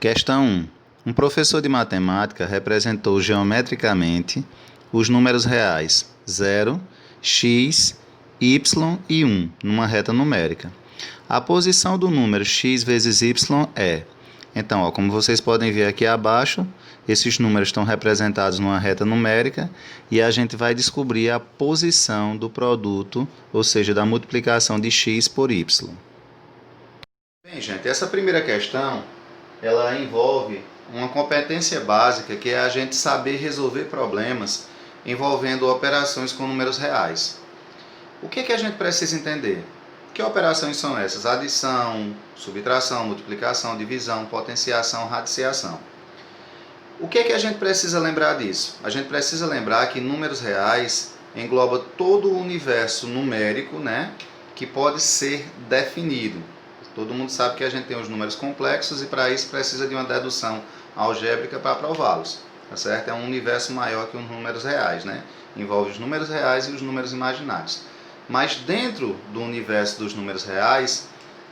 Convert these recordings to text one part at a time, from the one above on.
Questão 1. Um professor de matemática representou geometricamente os números reais 0, x, y e 1 numa reta numérica. A posição do número x vezes y é... Então, como vocês podem ver aqui abaixo, esses números estão representados numa reta numérica e a gente vai descobrir a posição do produto, ou seja, da multiplicação de x por y. Bem, gente, essa primeira questão ela envolve uma competência básica que é a gente saber resolver problemas envolvendo operações com números reais. O que a gente precisa entender? Que operações são essas? Adição, subtração, multiplicação, divisão, potenciação, radiciação. O que a gente precisa lembrar disso? A gente precisa lembrar que números reais engloba todo o universo numérico, né, que pode ser definido. Todo mundo sabe que a gente tem os números complexos e para isso precisa de uma dedução algébrica para prová-los, tá certo? É um universo maior que os números reais, né? Envolve os números reais e os números imaginários. Mas dentro do universo dos números reais,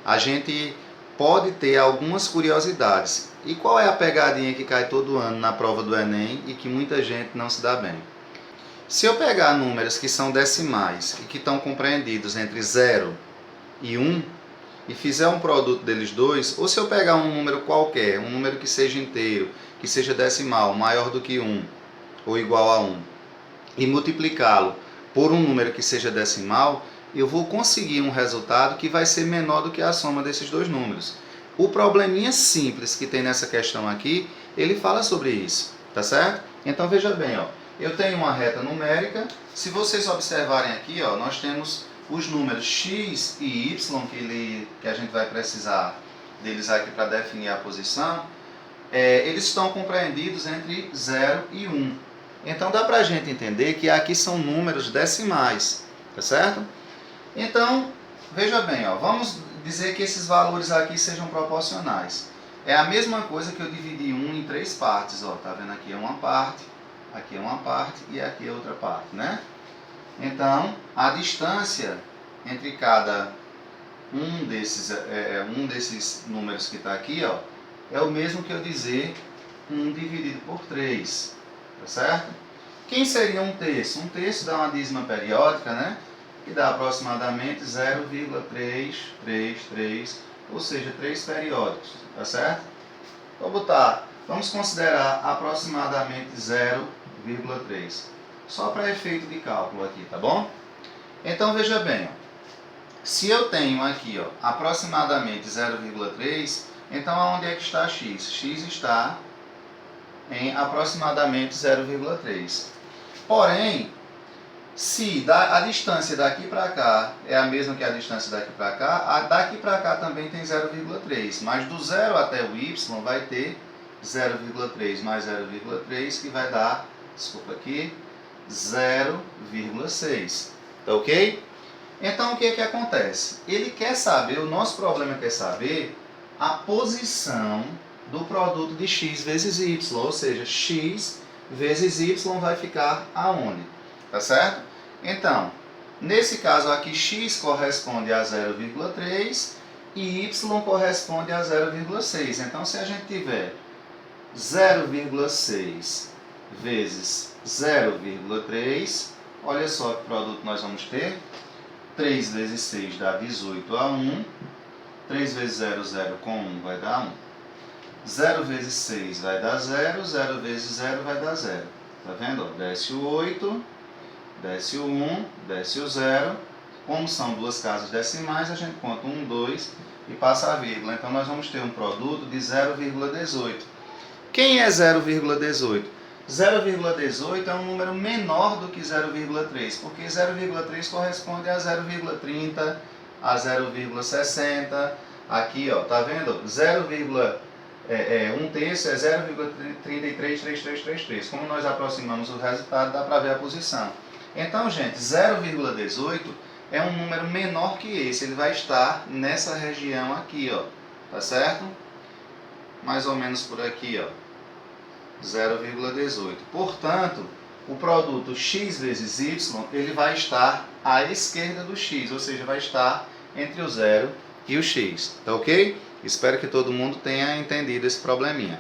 a gente pode ter algumas curiosidades. E qual é a pegadinha que cai todo ano na prova do Enem e que muita gente não se dá bem? Se eu pegar números que são decimais e que estão compreendidos entre 0 e 1, e fizer um produto deles dois, ou se eu pegar um número qualquer, um número que seja inteiro, que seja decimal, maior do que 1, ou igual a 1, e multiplicá-lo por um número que seja decimal, eu vou conseguir um resultado que vai ser menor do que a soma desses dois números. O probleminha simples que tem nessa questão aqui, ele fala sobre isso, tá certo? Então veja bem, ó, eu tenho uma reta numérica, se vocês observarem aqui, ó, nós temos os números x e y, que a gente vai precisar deles aqui para definir a posição, eles estão compreendidos entre 0 e 1. Então dá para a gente entender que aqui são números decimais, tá certo? Então, veja bem, ó, vamos dizer que esses valores aqui sejam proporcionais. É a mesma coisa que eu dividir 1 em 3 partes, ó, tá vendo? Aqui é uma parte e aqui é outra parte, né? Então, a distância entre cada um desses números que está aqui, ó, é o mesmo que eu dizer 1 dividido por 3, tá certo? Quem seria um terço? Um terço dá uma dízima periódica, né? Que dá aproximadamente 0,333, ou seja, 3 periódicos, tá certo? Vamos considerar aproximadamente 0,3. Só para efeito de cálculo aqui, tá bom? Então veja bem, ó, se eu tenho aqui, ó, aproximadamente 0,3, então aonde é que está x? X está em aproximadamente 0,3. Porém, se a distância daqui para cá é a mesma que a distância daqui para cá, daqui para cá também tem 0,3, mas do 0 até o y vai ter 0,3 mais 0,3, que vai dar, desculpa aqui, 0,6, tá ok? Então o que acontece? Ele quer saber, o nosso problema quer saber a posição do produto de x vezes y, ou seja, x vezes y vai ficar aonde? Tá certo? Então, nesse caso aqui, x corresponde a 0,3 e y corresponde a 0,6. Então, se a gente tiver 0,6 vezes 0,3, olha só que produto nós vamos ter. 3 vezes 6 dá 18 a 1. 3 vezes 0, 0 com 1 vai dar 1. 0 vezes 6 vai dar 0. 0 vezes 0 vai dar 0. Tá vendo? Ó, desce o 8, desce o 1, desce o 0. Como são duas casas decimais, a gente conta 1, 2 e passa a vírgula. Então, nós vamos ter um produto de 0,18. Quem é 0,18? 0,18 é um número menor do que 0,3, porque 0,3 corresponde a 0,30, a 0,60. Aqui, ó, tá vendo? 1 terço é 0,333333. Como nós aproximamos o resultado, dá para ver a posição. Então, gente, 0,18 é um número menor que esse. Ele vai estar nessa região aqui, ó, tá certo? Mais ou menos por aqui, ó. 0,18. Portanto, o produto x vezes y, ele vai estar à esquerda do x, ou seja, vai estar entre o 0 e o x, tá ok? Espero que todo mundo tenha entendido esse probleminha.